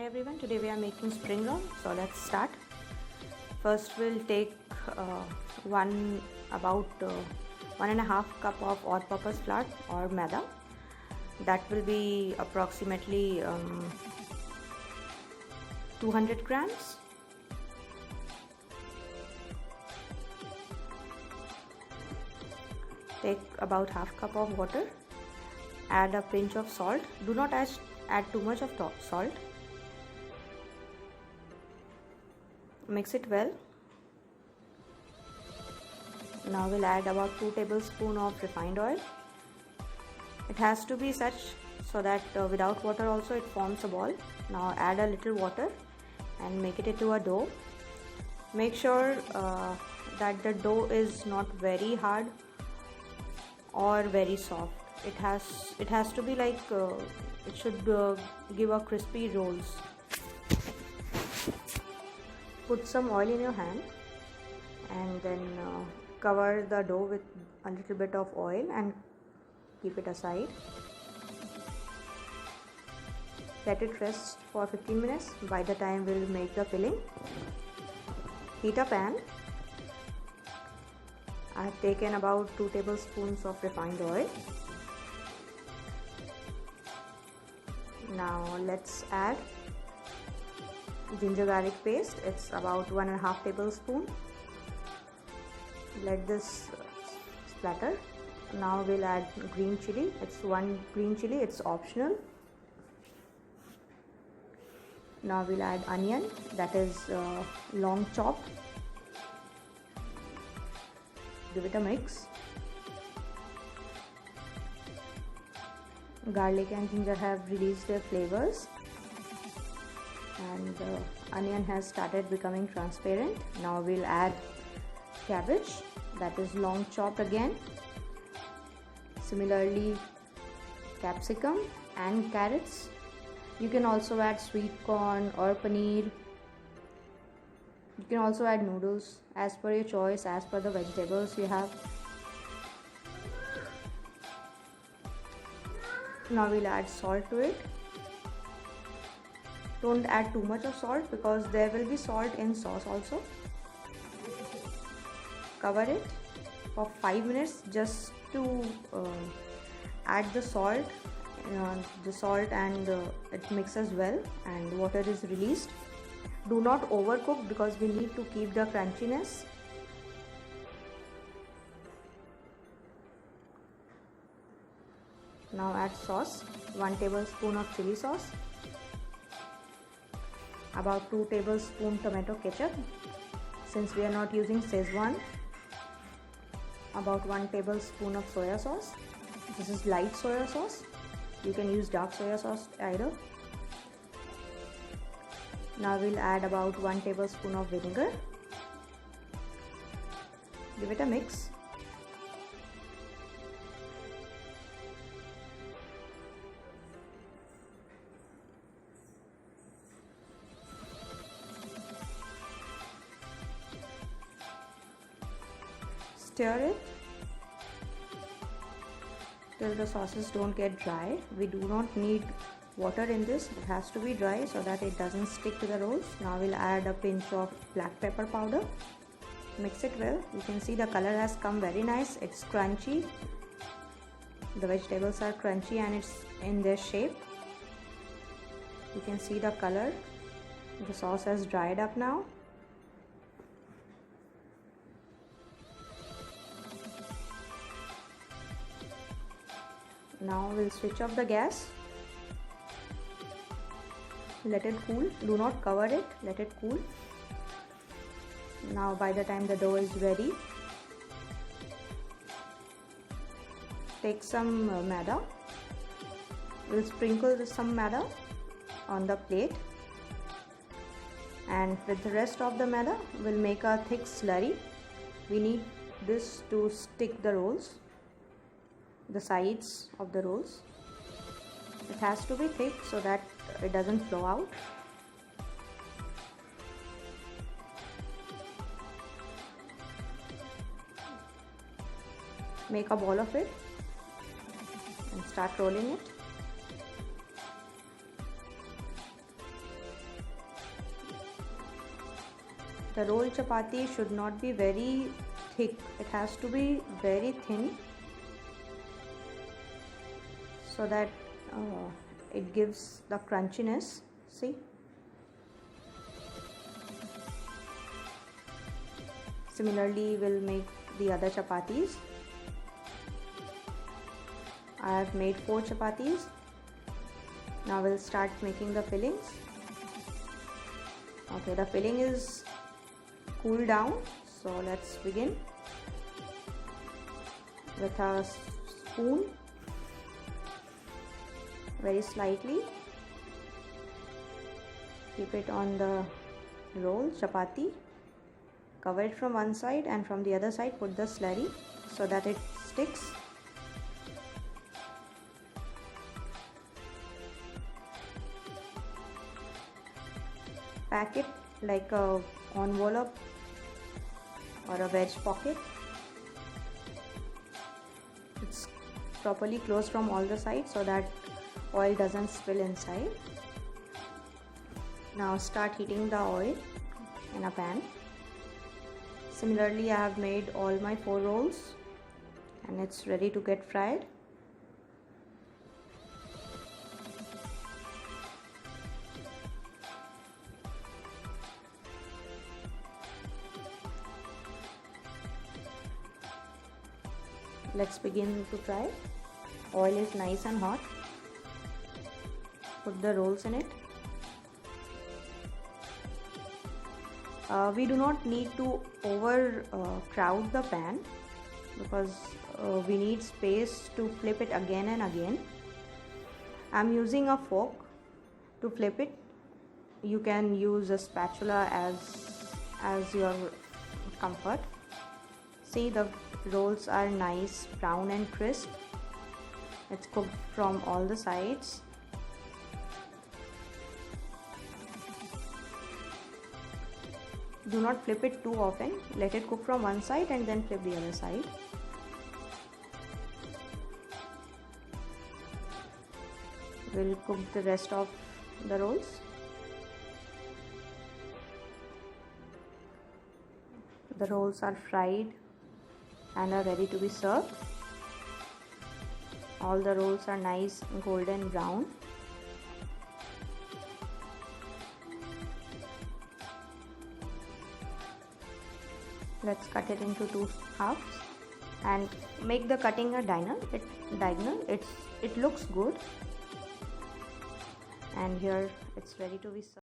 everyone, today we are making spring roll. So let's start. First we'll take about 1.5 cup of all-purpose flour or maida. That will be approximately 200 grams. Take about half cup of water. Add a pinch of salt. Do not add too much of salt. Mix it well. Now we'll add about 2 tablespoons of refined oil. It has to be such so that without water also it forms a ball. Now add a little water and make it into a dough. Make sure that the dough is not very hard or very soft. It has to be like it should give a crispy rolls. Put some oil in your hand and then cover the dough with a little bit of oil and keep it aside. Let it rest for 15 minutes. By the time we'll make the filling, heat a pan. I have taken about 2 tablespoons of refined oil. Now let's add ginger garlic paste. It's about 1.5 tablespoons. Let this splatter. Now we'll add green chili. It's 1 green chili. It's optional. Now we'll add onion, that is long chopped. Give it a mix. Garlic and ginger have released their flavors and the onion has started becoming transparent. Now we'll add cabbage, that is long chopped again. Similarly, capsicum and carrots. You can also add sweet corn or paneer. You can also add noodles as per your choice, as per the vegetables you have. Now we'll add salt to it. Don't add too much of salt because there will be salt in sauce also. Cover it for 5 minutes just to add the salt and it mixes well and water is released. Do not overcook because we need to keep the crunchiness. Now add sauce. 1 tablespoon of chili sauce, about 2 tablespoons tomato ketchup since we are not using Szechuan, about 1 tablespoon of soya sauce. This is light soya sauce. You can use dark soya sauce either. Now we'll add about 1 tablespoon of vinegar. Give it a mix. Stir it till the sauces don't get dry. We do not need water in this. It has to be dry so that it doesn't stick to the rolls. Now we'll add a pinch of black pepper powder. Mix it well. You can see the color has come very nice. It's crunchy. The vegetables are crunchy and it's in their shape. You can see the color. The sauce has dried up now. Now we'll switch off the gas. Let it cool. Do not cover it. Let it cool. Now by the time the dough is ready, take some maida. We'll sprinkle some maida on the plate and with the rest of the maida we'll make a thick slurry. We need this to stick the rolls, the sides of the rolls. It has to be thick so that it doesn't flow out. Make a ball of it and start rolling it. The roll chapati should not be very thick, it has to be very thin, so that it gives the crunchiness. See, similarly we'll make the other chapatis. I have made 4 chapatis. Now we'll start making the fillings. Okay, the filling is cooled down, so let's begin. With a spoon, very slightly, keep it on the roll chapati, cover it from one side, and from the other side put the slurry so that it sticks. Pack it like a envelope or a wedge pocket. It's properly closed from all the sides so that oil doesn't spill inside. Now start heating the oil in a pan. Similarly, I have made all my 4 rolls and it's ready to get fried. Let's begin to fry. Oil is nice and hot. Put the rolls in it. We do not need to crowd the pan, because we need space to flip it again and again. I'm using a fork to flip it. You can use a spatula as your comfort. See, the rolls are nice, brown and crisp. It's cooked from all the sides. Do not flip it too often. Let it cook from one side and then flip the other side. We'll cook the rest of the rolls. The rolls are fried and are ready to be served. All the rolls are nice golden brown. Let's cut it into 2 halves and make the cutting a diagonal. It looks good, and here it's ready to be served.